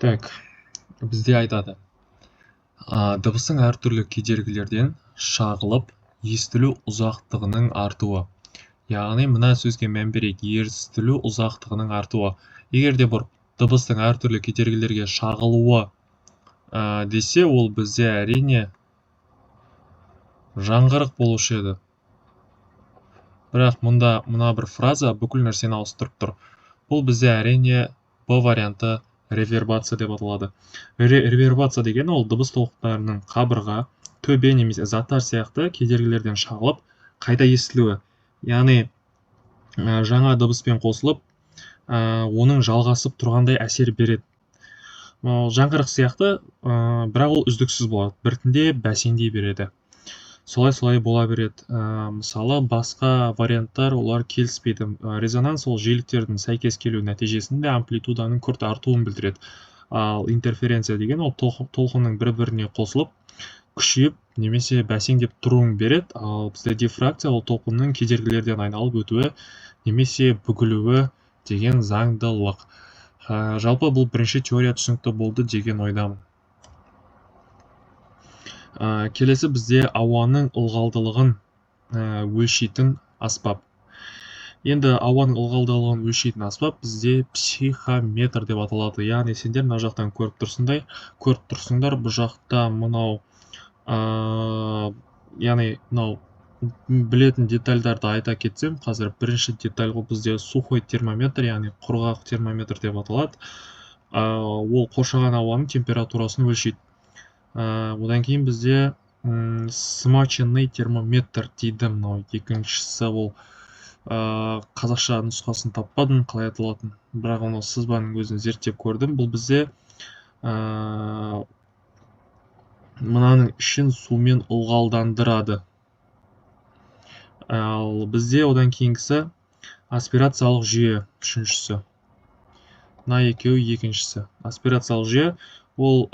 Так, бізде айтады. Дыбыстың әртүрлі кедергілерден шағылып, естілу ұзақтығының артуы. Яғни, мына сөзге мән берейік, естілу ұзақтығының артуы. Егер де бір дыбыстың әртүрлі кедергілерге шағылуы десе, ол бізде әрине жаңғырық болушы еді. Бірақ мұнда мына бір фраза бүкіл нәрсені ауыстырып тұр. Бұл бізде әрине Б варианты ревербация деп аталады. Ревербация деген ол дыбыс толқындарының қабырға, төбе немесе заттар сияқты кедергілерден шағылып, қайта естілуі. Яғни, жаңа дыбыспен қосылып, оның жалғасып тұрғандай әсер береді. Жаңғырық сияқты, бірақ ол үздіксіз болады. Біртіндеп бәсеңдей береді. Солай бола береді. Мысалы, басқа варианттар олар келіспейді. Резонанс ол жиіліктердің сәйкес келу нәтижесінде амплитуданың күрт артуын білдіреді. Ал интерференция деген ол толқынның бір-біріне қосылып, күшейіп немесе бәсеңдеп тұруын береді. Ал бізде дифракция ол толқынның кедергілерден айналып өтуі немесе бүгілуі деген заңдылық. Жалпы бұл бірінші теория түсінікті болды деген ойдамын. Келесі бізде ауаның ылғалдылығын өлшейтін аспап. Енді ауаның ылғалдылығын өлшейтін аспап бізде психометр деп аталады. Яғни сендер мына жақтан көріп тұрсыңдар, бұл жақта мынау, яғни мынау білетін детальдарды айта кетсем, қазір бірінші деталь ол бізде сухой термометр, яғни құрғақ термометр деп аталады. Ол қоршаған ауаның температурасын өлшейді. Одан кейін бізде смаченный термометр дейді. Мынау екіншісі ол қазақша нұсқасын таппадым, қалай аталатын. Бірақ оны сызбаның өзін зерттеп көрдім. Бұл бізде мынаның ішін сумен ылғалдандырады. Ал бізде одан кейінгісі аспирациялық жүйе, үшіншісі. Мына екеуі екіншісі. Аспирациялық жүйе ол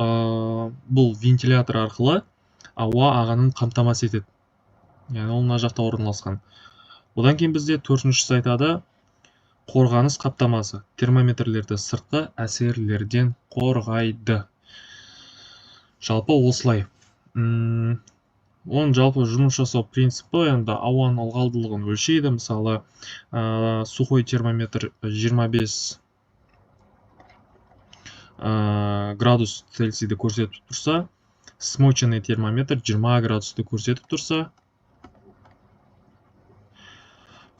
бұл вентилятор арқылы ауа ағынын қамтамасыз етеді. Яғни ол мына жақта орналасқан. Одан кейін бізде төртіншісі айтады, қорғаныс қаптамасы. Термометрлерді сыртқы әсерлерден қорғайды. Жалпы осылай. Оның жалпы жұмыс жасау принципі, енді ауаның ылғалдылығын өлшейді. Мысалы, сухой термометр 25 градус Цельсийді көрсетіп тұрса, смоченный термометр 20 градусты көрсетіп тұрса,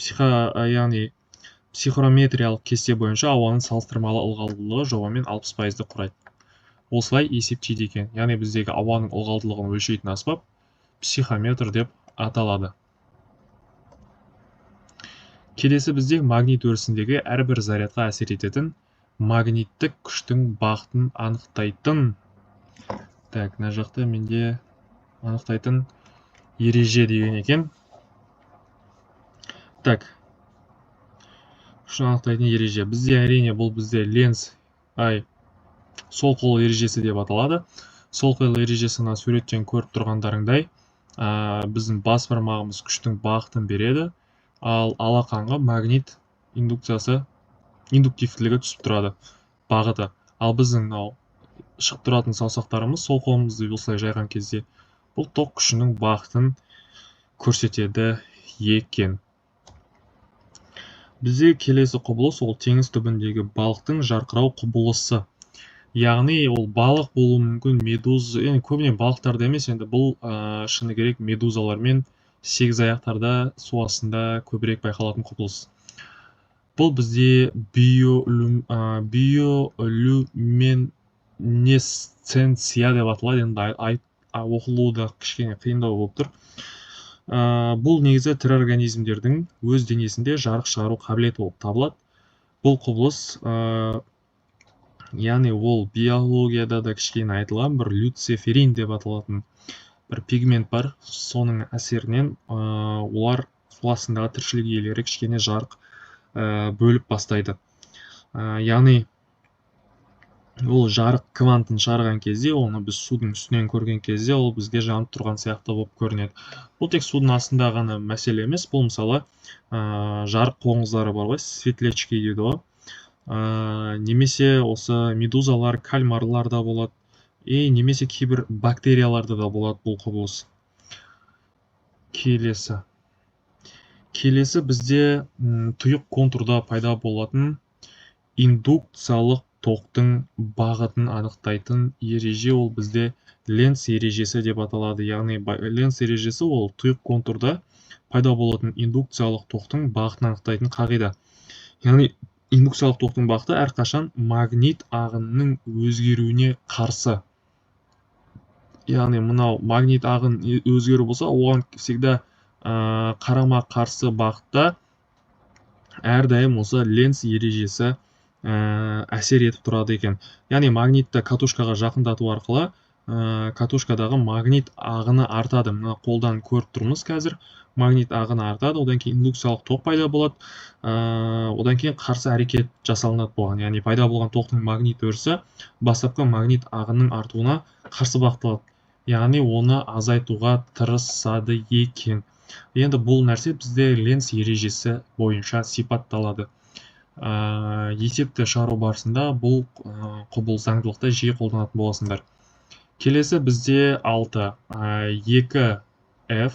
яғни психрометриялық кесте бойынша ауаның салыстырмалы ылғалдылығы шамамен 60%-ді құрайды. Осылай есептейді екен. Яғни біздегі ауаның ылғалдылығын өлшейтін аспап психометр деп аталады. Келесі бізде магнит өрісіндегі әрбір зарядқа әсер ететін магниттік күштің бағытын анықтайтын. Так, мына жақта менде анықтайтын ереже деген екен. Так, күшін анықтайтын ереже. Бізде әрине бұл бізде ленс, сол қол ережесі деп аталады. Сол қол ережесіне суреттен көріп тұрғандарыңдай, біздің бас бармағымыз күштің бағытын береді, ал алақанға магнит индуктивтілігі түсіп тұрады, бағыты. Ал біздің шығып тұратын саусақтарымыз сол қолымызды осылай жайған кезде бұл ток күшінің бағытын көрсетеді екен. Бізде келесі құбылыс ол теңіз түбіндегі балықтың жарқырау құбылысы. Яғни ол балық болуы мүмкін, медуз, көбіне балықтарда емес, енді бұл шыны керек медузалар мен сегіз аяқтарда су астында көбірек байқалатын құбылыс. Бұл бізде биолюминесценция деп аталады, енді оқылуы да кішкене қиындау болып тұр. Бұл негізі тірі организмдердің өз денесінде жарық шығару қабілеті болып табылады. Бұл құбылыс, яғни ол биологияда да кішкене айтылған бір люциферин деп аталатын бір пигмент бар. Соның әсерінен олар су астындағы тіршілік иелері кішкене жарық бөліп бастайды. Яғни ол жарық квантын шығарған кезде, оны біз судың үстінен көрген кезде, ол бізге жанып тұрған сияқты болып көрінеді. Бұл тек судың астында ғана мәселе емес, бұл мысалы жарық қоңыздары бар ғой, светлячки дейді ғой. немесе осы медузалар, кальмарларда болады, немесе кейбір бактерияларда да болады бұл құбылыс. Келесі бізде тұйық контурда пайда болатын индукциялық тоқтың бағытын анықтайтын ереже, ол бізде Ленц ережесі деп аталады. Яғни Ленц ережесі ол тұйық контурда пайда болатын индукциялық тоқтың бағытын анықтайтын қағида. Яғни индукциялық тоқтың бағыты әрқашан магнит ағынының өзгеруіне қарсы. Яғни мынау магнит ағын өзгеру болса, оған всегда қарама қарсы бағытта әрдайым осы Ленц ережесі әсер етіп тұрады екен. Яғни магнитті катушкаға жақындату арқылы катушкадағы магнит ағыны артады. Мына қолдан көріп тұрмыз қазір. Магнит ағыны артады, одан кейін индукциялық тоқ пайда болады, одан кейін қарсы әрекет жасалынады болған. Яғни пайда болған тоқтың магнит өрісі бастапқы магнит ағынның артуына қарсы бағытталады. Яғни оны азайтуға тырысады екен. Енді бұл нәрсе бізде Ленц ережесі бойынша сипатталады. Есепті шығару барысында бұл құбылыс заңдылықты жиі қолданатын боласыңдар. Келесі бізде 6. 2F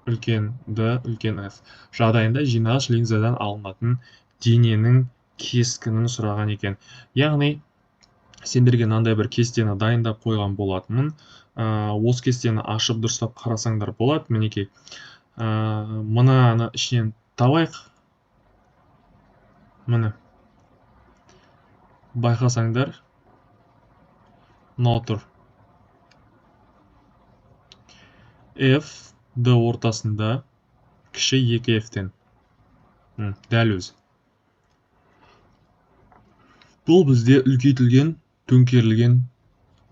үлкен D үлкен F жағдайында жинағыш линзадан алынатын дененің кескінін сұраған екен. Яғни сендерге мынандай бір кестені дайындап қойған болатынмын. Осы кестені ашып дұрыстап қарасаңдар болады. Мінекей мынаны ішінен табайық. Міне байқасаңдар мынау тұр. F D ортасында кіші 2F-тен. Дәл өзі. Бұл бізде үлкейтілген, төңкерілген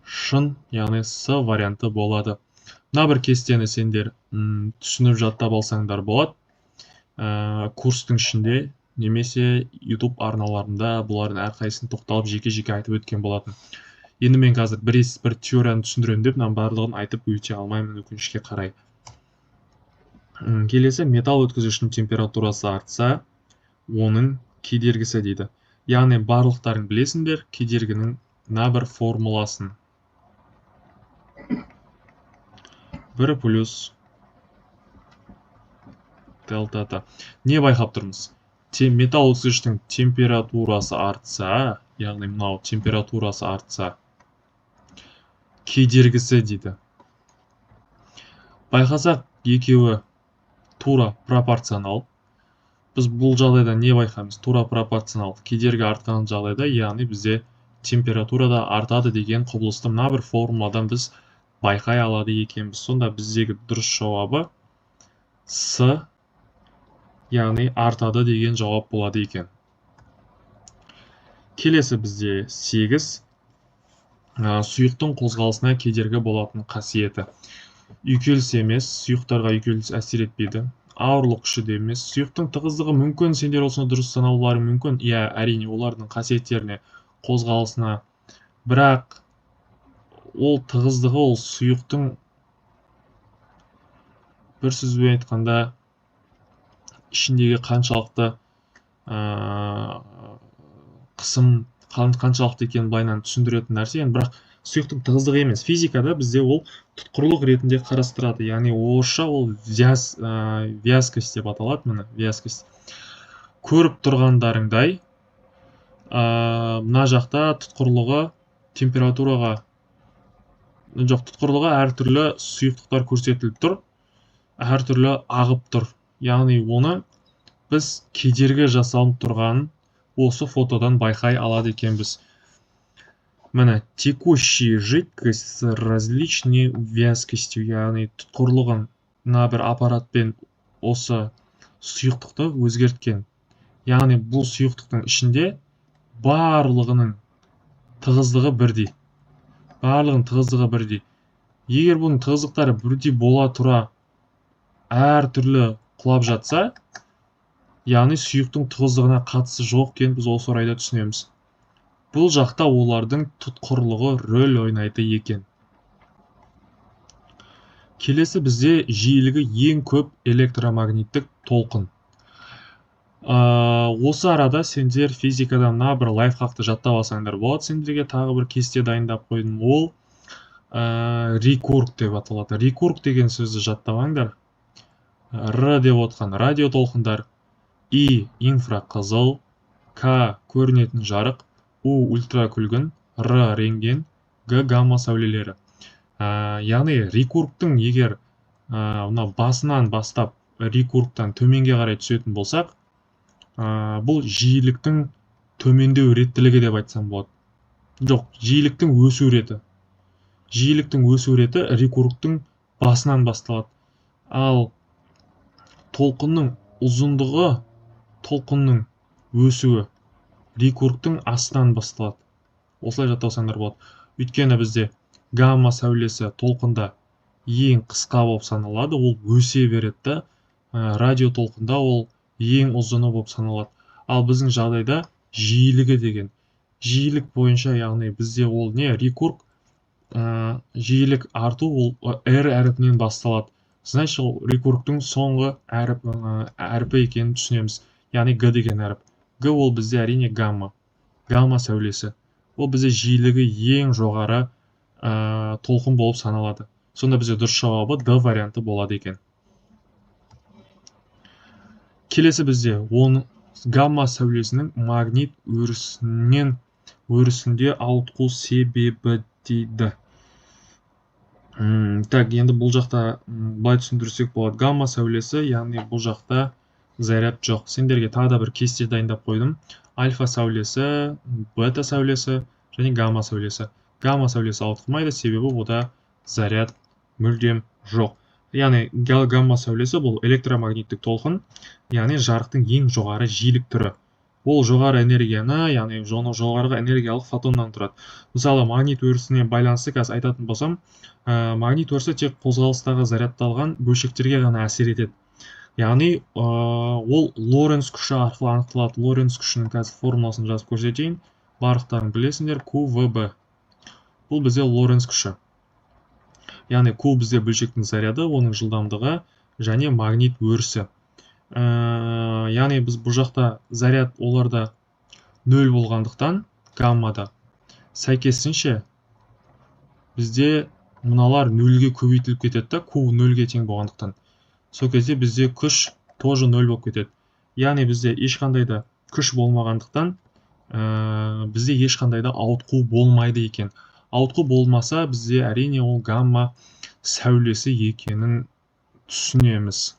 шын, яғни С варианты болады. Мына бір кестені сендер түсініп жаттап алсаңдар болады. Курстың ішінде немесе YouTube арналарында бұлардың әрқайсысын тоқталып жеке-жеке айтып өткен болатын. Енді мен қазір бір теорияны түсіндірем деп, мен барлығын айтып өте алмаймын өкінішке қарай. Келесі, металл өткізгіштің температурасы артса, оның кедергісі дейді. Яғни барлықтарын білесіңдер, кедергінің мына бір формуласын. 1 плюс делта. Не байқап тұрмыз? Металл өткізгіштің температурасы артса, яғни мынау температурасы артса, кедергісі дейді. Байқасақ, екеуі тура пропорционал. Біз бұл жағдайда не байқаймыз? Тура пропорционал. Кедергі артқан жағдайда, яғни бізде температурада артады деген құбылысты мына бір формуладан біз байқай алады екенбіз. Сонда біздегі дұрыс жауабы С, яғни артады деген жауап болады екен. Келесі бізде 8. Сұйықтың қозғалысына кедергі болатын қасиеті. Үйкеліс емес, сұйықтарға үйкеліс әсер етпейді. Ауырлық күші де емес. Сұйықтың тығыздығы мүмкін, сендер осыны дұрыс санаулары мүмкін. Иә, әрине, олардың қасиеттеріне, қозғалысына. Бірақ ол тығыздығы, ол сұйықтың, бір сөзбен айтқанда, ішіндегі қаншалықты қысым, қаншалықты екенін былайынан түсіндіретін нәрсе. Бірақ сұйықтың тығыздығы емес. Физикада бізде ол тұтқырлық ретінде қарастырады. Яғни орысша ол вязкость деп аталады. Міне, вязкость. Көріп тұрғандарыңдай, мына жақта тұтқырлығы температураға, тұтқырлығы әртүрлі сұйықтықтар көрсетіліп тұр, әртүрлі ағып тұр. Яғни оны біз кедергі жасалып тұрғанын осы фотодан байқай алады екенбіз. Міне, текущая жидкость с различной вязкостью, яғни тұтқырлығын мына бір аппаратпен осы сұйықтықты өзгерткен. Яғни бұл сұйықтықтың ішінде барлығының тығыздығы бірдей. Барлығының тығыздығы бірдей. Егер бұның тығыздықтары бірдей бола тұра әртүрлі құлап жатса, яғни сұйықтың тығыздығына қатысы жоқ екенін біз осы орайда түсінеміз. Бұл жақта олардың тұтқырлығы рөл ойнайды екен. Келесі бізде жиілігі ең көп электромагниттік толқын. Осы арада сендер физикадан мына бір лайфхакты жаттап алсаңдар болады. Сендерге тағы бір кесте дайындап қойдым. Ол рекург деп аталады. Рекург деген сөзді жаттап Р деп отқан радио толқындар, И инфрақызыл, К көрінетін жарық, У ультракүлгін, Р рентген, Г гамма сәулелері. Яғни рекургтың егер мына басынан бастап рекургтан төменге қарай түсетін болсақ, бұл жиіліктің төмендеу реттілігі деп айтсам болады. Жоқ, жиіліктің өсу реті. Жиіліктің өсу реті рекургтың басынан басталады. Ал толқынның ұзындығы, толқынның өсуі рекургтың астынан басталады. Осылай жаттасаңдар болады. Өйткені бізде гамма сәулесі толқында ең қысқа болып саналады, ол өсе береді. Радио толқында ол ең ұзыны болып саналады. Ал біздің жағдайда жиілігі деген. Жиілік бойынша, яғни бізде ол не? Рекург, жиілік арту ол R әріпінен басталады. Значит, рекургтың соңғы әріпі екенін түсінеміз. Яғни Г деген әріп. Г ол бізде әрине гамма. Гамма сәулесі. Ол бізде жиілігі ең жоғары толқын болып саналады. Сонда бізде дұрыс жауабы Д варианты болады екен. Келесі бізде гамма сәулесінің магнит өрісінде ауытқу себебі дейді. Так, енді бұл жақта былай түсіндірсек болады. Гамма сәулесі, яғни бұл жақта заряд жоқ. Сендерге тағы да бір кесте дайындап қойдым. Альфа сәулесі, бета сәулесі және гамма сәулесі. Гамма сәулесі ауытқымайды, себебі бұда заряд мүлдем жоқ. Яғни гамма сәулесі бұл электромагниттік толқын, яғни жарықтың ең жоғары жиілік түрі. Ол жоғары энергияны, яғни жоғарғы энергиялық фотоннан тұрады. Мысалы, магнит өрісіне байланысты қазір айтатын болсам, магнит өрісі тек қозғалыстағы зарядталған бөлшектерге ғана әсер етеді. Яғни, ол Лоренц күші арқылы анықталады. Лоренц күшінің қазір формуласын жазып көрсетейін. Барлықтарын білесіңдер, QVB. Бұл бізде Лоренц күші. Яғни, Q бізде бөлшектің заряды, оның жылдамдығы және магнит өрісі. Яғни, біз бұл жақта заряд оларда 0 болғандықтан, гаммада сәйкесінше бізде мыналар 0-ге көбейтіліп кетеді, Q 0-ге тең болғандықтан. Сол кезде бізде күш тоже 0 болып кетеді. Яғни, бізде ешқандай да күш болмағандықтан, бізде ешқандай да ауытқу болмайды екен. Ауытқу болмаса, бізде әрине ол гамма сәулесі екенін түсінеміз.